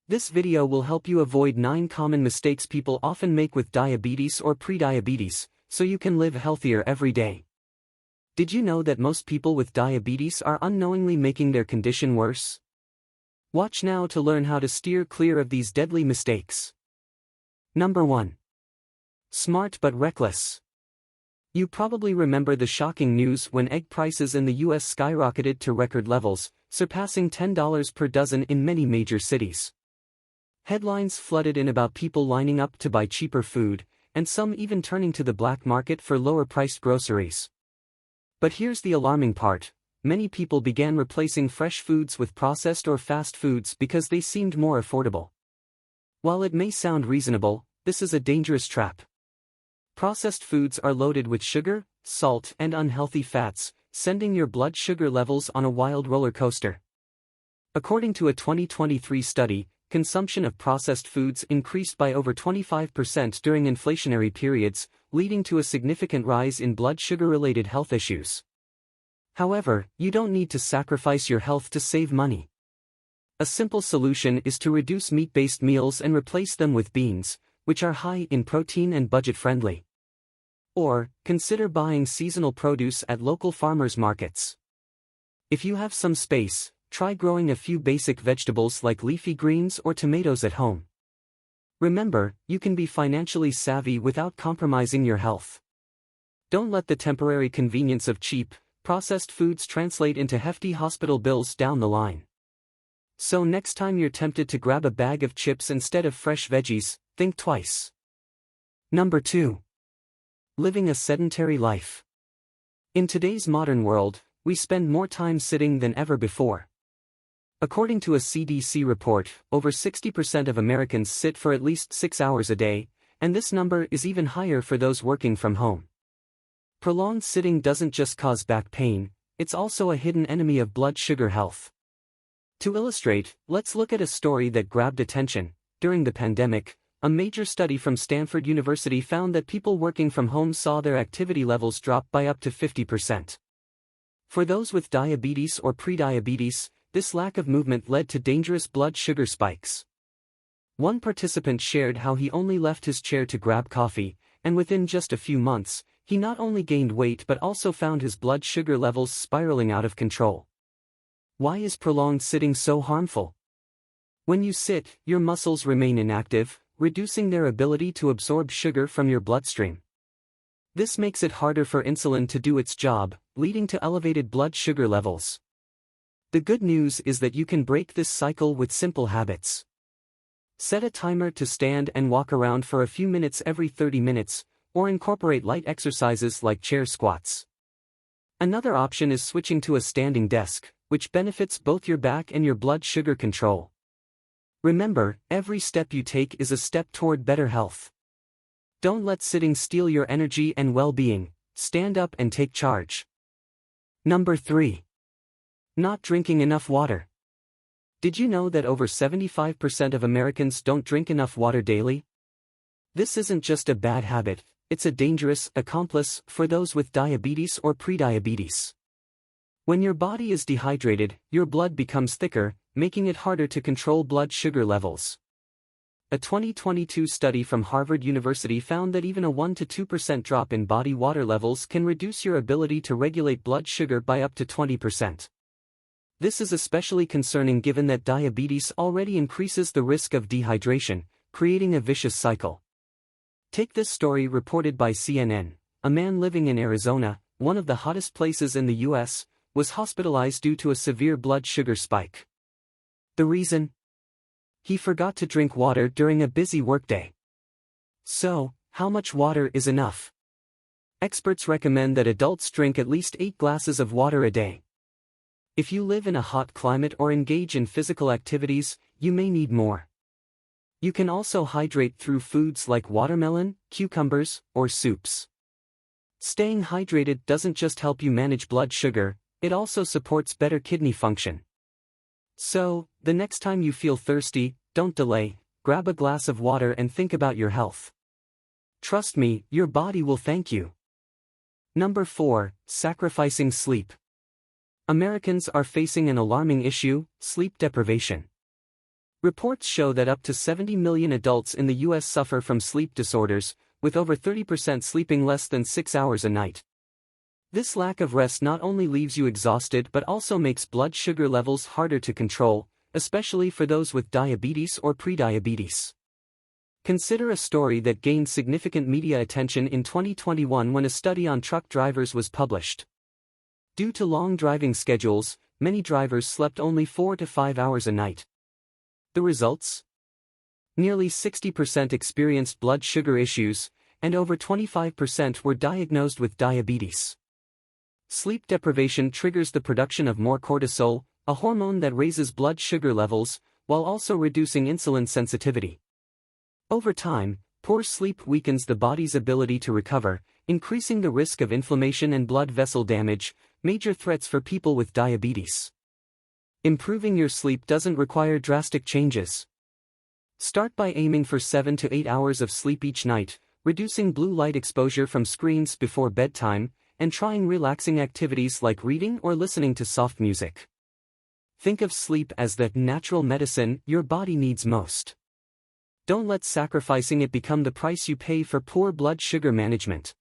This video will help you avoid 9 common mistakes people often make with diabetes or prediabetes, so you can live healthier every day. Did you know that most people with diabetes are unknowingly making their condition worse? Watch now to learn how to steer clear of these deadly mistakes. Number 1. Smart but reckless. You probably remember the shocking news when egg prices in the US skyrocketed to record levels, surpassing $10 per dozen in many major cities. Headlines flooded in about people lining up to buy cheaper food, and some even turning to the black market for lower-priced groceries. But here's the alarming part: many people began replacing fresh foods with processed or fast foods because they seemed more affordable. While it may sound reasonable, this is a dangerous trap. Processed foods are loaded with sugar, salt, and unhealthy fats, sending your blood sugar levels on a wild roller coaster. According to a 2023 study, consumption of processed foods increased by over 25% during inflationary periods, leading to a significant rise in blood sugar-related health issues. However, you don't need to sacrifice your health to save money. A simple solution is to reduce meat-based meals and replace them with beans, which are high in protein and budget-friendly. Or, consider buying seasonal produce at local farmers' markets. If you have some space, try growing a few basic vegetables like leafy greens or tomatoes at home. Remember, you can be financially savvy without compromising your health. Don't let the temporary convenience of cheap, processed foods translate into hefty hospital bills down the line. So next time you're tempted to grab a bag of chips instead of fresh veggies, think twice. Number 2. Living a sedentary life. In today's modern world, we spend more time sitting than ever before. According to a CDC report, over 60% of Americans sit for at least 6 hours a day, and this number is even higher for those working from home. Prolonged sitting doesn't just cause back pain, it's also a hidden enemy of blood sugar health. To illustrate, let's look at a story that grabbed attention. During the pandemic, a major study from Stanford University found that people working from home saw their activity levels drop by up to 50%. For those with diabetes or prediabetes, this lack of movement led to dangerous blood sugar spikes. One participant shared how he only left his chair to grab coffee, and within just a few months, he not only gained weight but also found his blood sugar levels spiraling out of control. Why is prolonged sitting so harmful? When you sit, your muscles remain inactive, reducing their ability to absorb sugar from your bloodstream. This makes it harder for insulin to do its job, leading to elevated blood sugar levels. The good news is that you can break this cycle with simple habits. Set a timer to stand and walk around for a few minutes every 30 minutes, or incorporate light exercises like chair squats. Another option is switching to a standing desk, which benefits both your back and your blood sugar control. Remember, every step you take is a step toward better health. Don't let sitting steal your energy and well-being. Stand up and take charge. Number 3. Not drinking enough water. Did you know that over 75% of Americans don't drink enough water daily? This isn't just a bad habit, it's a dangerous accomplice for those with diabetes or prediabetes. When your body is dehydrated, your blood becomes thicker, making it harder to control blood sugar levels. A 2022 study from Harvard University found that even a 1 to 2% drop in body water levels can reduce your ability to regulate blood sugar by up to 20%. This is especially concerning given that diabetes already increases the risk of dehydration, creating a vicious cycle. Take this story reported by CNN. A man living in Arizona, one of the hottest places in the US, was hospitalized due to a severe blood sugar spike. The reason? He forgot to drink water during a busy workday. So, how much water is enough? Experts recommend that adults drink at least 8 glasses of water a day. If you live in a hot climate or engage in physical activities, you may need more. You can also hydrate through foods like watermelon, cucumbers, or soups. Staying hydrated doesn't just help you manage blood sugar, it also supports better kidney function. So, the next time you feel thirsty, don't delay, grab a glass of water and think about your health. Trust me, your body will thank you. Number 4, sacrificing sleep. Americans are facing an alarming issue: sleep deprivation. Reports show that up to 70 million adults in the US suffer from sleep disorders, with over 30% sleeping less than 6 hours a night. This lack of rest not only leaves you exhausted but also makes blood sugar levels harder to control, especially for those with diabetes or prediabetes. Consider a story that gained significant media attention in 2021 when a study on truck drivers was published. Due to long driving schedules, many drivers slept only 4 to 5 hours a night. The results? Nearly 60% experienced blood sugar issues, and over 25% were diagnosed with diabetes. Sleep deprivation triggers the production of more cortisol, a hormone that raises blood sugar levels, while also reducing insulin sensitivity. Over time, poor sleep weakens the body's ability to recover, increasing the risk of inflammation and blood vessel damage, major threats for people with diabetes. Improving your sleep doesn't require drastic changes. Start by aiming for 7 to 8 hours of sleep each night, reducing blue light exposure from screens before bedtime, and trying relaxing activities like reading or listening to soft music. Think of sleep as the natural medicine your body needs most. Don't let sacrificing it become the price you pay for poor blood sugar management.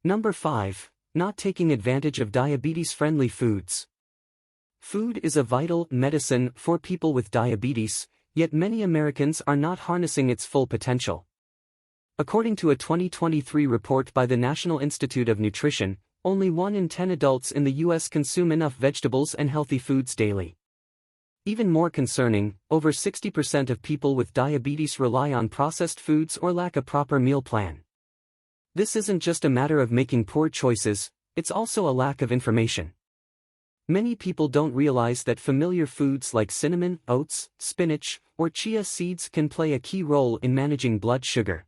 Number 5. Not taking advantage of diabetes-friendly foods. Food is a vital medicine for people with diabetes, yet many Americans are not harnessing its full potential. According to a 2023 report by the National Institute of Nutrition, only 1 in 10 adults in the U.S. consume enough vegetables and healthy foods daily. Even more concerning, over 60% of people with diabetes rely on processed foods or lack a proper meal plan. This isn't just a matter of making poor choices, it's also a lack of information. Many people don't realize that familiar foods like cinnamon, oats, spinach, or chia seeds can play a key role in managing blood sugar.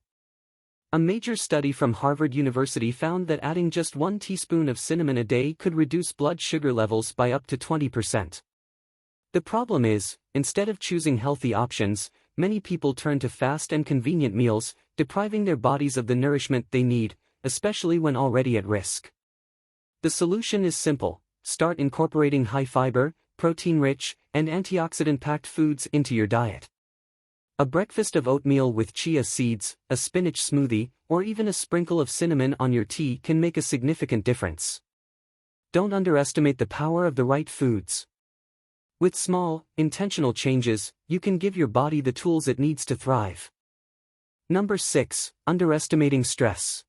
A major study from Harvard University found that adding just 1 teaspoon of cinnamon a day could reduce blood sugar levels by up to 20%. The problem is, instead of choosing healthy options, many people turn to fast and convenient meals, depriving their bodies of the nourishment they need, especially when already at risk. The solution is simple: start incorporating high-fiber, protein-rich, and antioxidant-packed foods into your diet. A breakfast of oatmeal with chia seeds, a spinach smoothie, or even a sprinkle of cinnamon on your tea can make a significant difference. Don't underestimate the power of the right foods. With small, intentional changes, you can give your body the tools it needs to thrive. Number 6. Underestimating stress.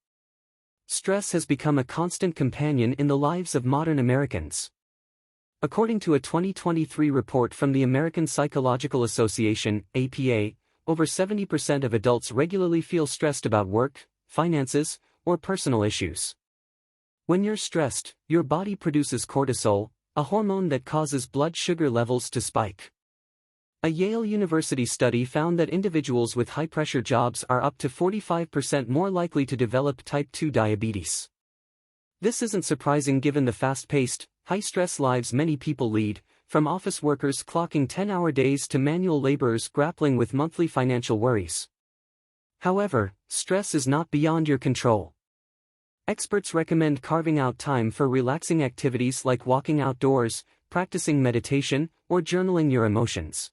Stress has become a constant companion in the lives of modern Americans. According to a 2023 report from the American Psychological Association, APA, over 70% of adults regularly feel stressed about work, finances, or personal issues. When you're stressed, your body produces cortisol, a hormone that causes blood sugar levels to spike. A Yale University study found that individuals with high-pressure jobs are up to 45% more likely to develop type 2 diabetes. This isn't surprising given the fast-paced, high-stress lives many people lead, from office workers clocking 10-hour days to manual laborers grappling with monthly financial worries. However, stress is not beyond your control. Experts recommend carving out time for relaxing activities like walking outdoors, practicing meditation, or journaling your emotions.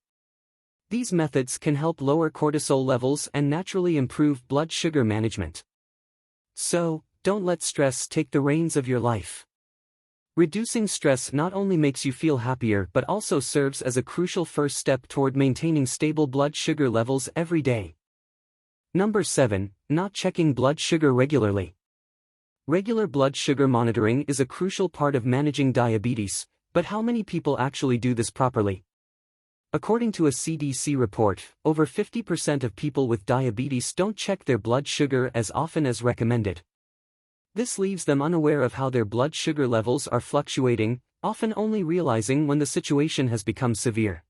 These methods can help lower cortisol levels and naturally improve blood sugar management. So, don't let stress take the reins of your life. Reducing stress not only makes you feel happier but also serves as a crucial first step toward maintaining stable blood sugar levels every day. Number 7. Not checking blood sugar regularly. Regular blood sugar monitoring is a crucial part of managing diabetes, but how many people actually do this properly? According to a CDC report, over 50% of people with diabetes don't check their blood sugar as often as recommended. This leaves them unaware of how their blood sugar levels are fluctuating, often only realizing when the situation has become severe.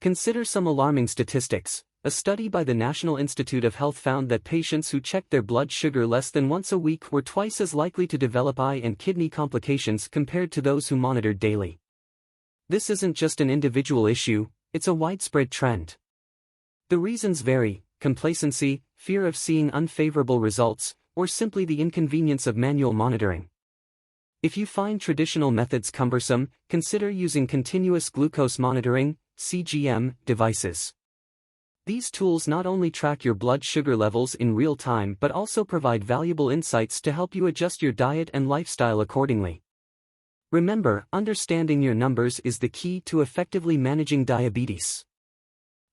Consider some alarming statistics. A study by the National Institute of Health found that patients who checked their blood sugar less than once a week were twice as likely to develop eye and kidney complications compared to those who monitored daily. This isn't just an individual issue, it's a widespread trend. The reasons vary: complacency, fear of seeing unfavorable results, or simply the inconvenience of manual monitoring. If you find traditional methods cumbersome, consider using continuous glucose monitoring, CGM, devices. These tools not only track your blood sugar levels in real time but also provide valuable insights to help you adjust your diet and lifestyle accordingly. Remember, understanding your numbers is the key to effectively managing diabetes.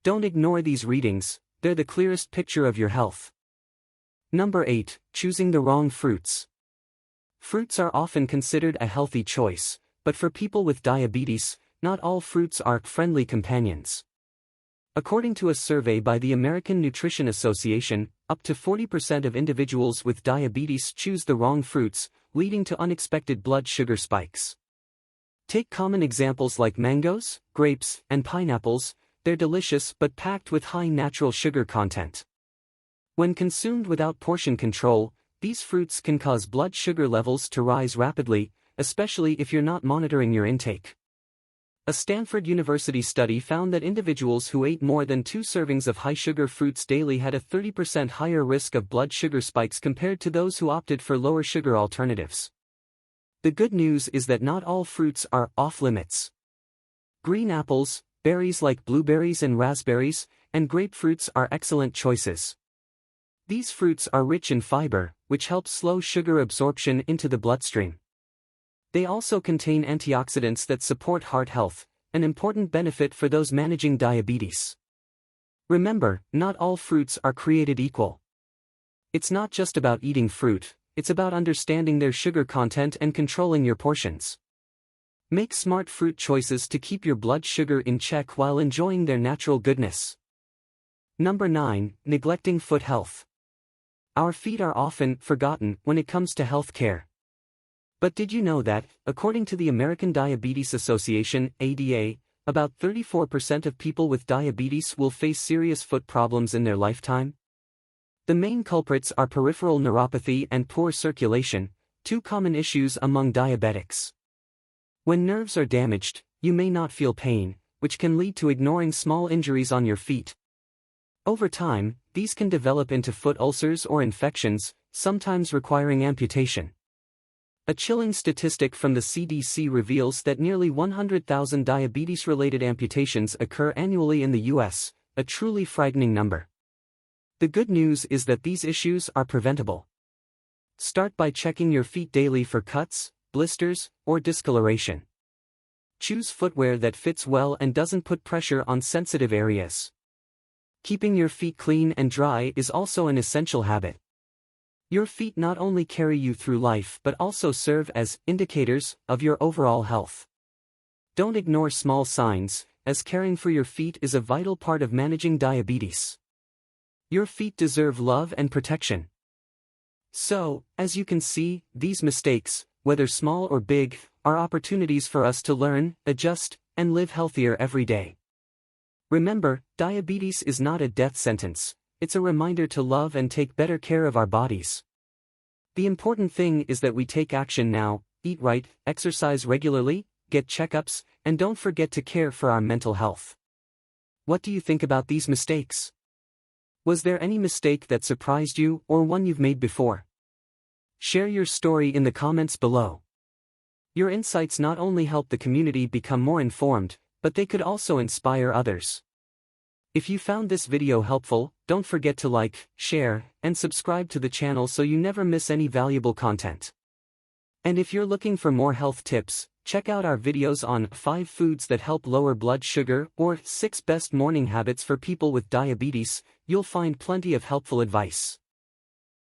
Don't ignore these readings, they're the clearest picture of your health. Number 8. Choosing the wrong fruits. Fruits are often considered a healthy choice, but for people with diabetes, not all fruits are friendly companions. According to a survey by the American Nutrition Association, up to 40% of individuals with diabetes choose the wrong fruits, leading to unexpected blood sugar spikes. Take common examples like mangoes, grapes, and pineapples. They're delicious but packed with high natural sugar content. When consumed without portion control, these fruits can cause blood sugar levels to rise rapidly, especially if you're not monitoring your intake. A Stanford University study found that individuals who ate more than 2 servings of high-sugar fruits daily had a 30% higher risk of blood sugar spikes compared to those who opted for lower-sugar alternatives. The good news is that not all fruits are off-limits. Green apples, berries like blueberries and raspberries, and grapefruits are excellent choices. These fruits are rich in fiber, which helps slow sugar absorption into the bloodstream. They also contain antioxidants that support heart health, an important benefit for those managing diabetes. Remember, not all fruits are created equal. It's not just about eating fruit, it's about understanding their sugar content and controlling your portions. Make smart fruit choices to keep your blood sugar in check while enjoying their natural goodness. Number 9. Neglecting foot health. Our feet are often forgotten when it comes to health care. But did you know that, according to the American Diabetes Association, ADA, about 34% of people with diabetes will face serious foot problems in their lifetime? The main culprits are peripheral neuropathy and poor circulation, 2 common issues among diabetics. When nerves are damaged, you may not feel pain, which can lead to ignoring small injuries on your feet. Over time, these can develop into foot ulcers or infections, sometimes requiring amputation. A chilling statistic from the CDC reveals that nearly 100,000 diabetes-related amputations occur annually in the U.S., a truly frightening number. The good news is that these issues are preventable. Start by checking your feet daily for cuts, blisters, or discoloration. Choose footwear that fits well and doesn't put pressure on sensitive areas. Keeping your feet clean and dry is also an essential habit. Your feet not only carry you through life but also serve as indicators of your overall health. Don't ignore small signs, as caring for your feet is a vital part of managing diabetes. Your feet deserve love and protection. So, as you can see, these mistakes, whether small or big, are opportunities for us to learn, adjust, and live healthier every day. Remember, diabetes is not a death sentence. It's a reminder to love and take better care of our bodies. The important thing is that we take action now, eat right, exercise regularly, get checkups, and don't forget to care for our mental health. What do you think about these mistakes? Was there any mistake that surprised you or one you've made before? Share your story in the comments below. Your insights not only help the community become more informed, but they could also inspire others. If you found this video helpful, don't forget to like, share, and subscribe to the channel so you never miss any valuable content. And if you're looking for more health tips, check out our videos on 5 foods that help lower blood sugar or 6 best morning habits for people with diabetes. You'll find plenty of helpful advice.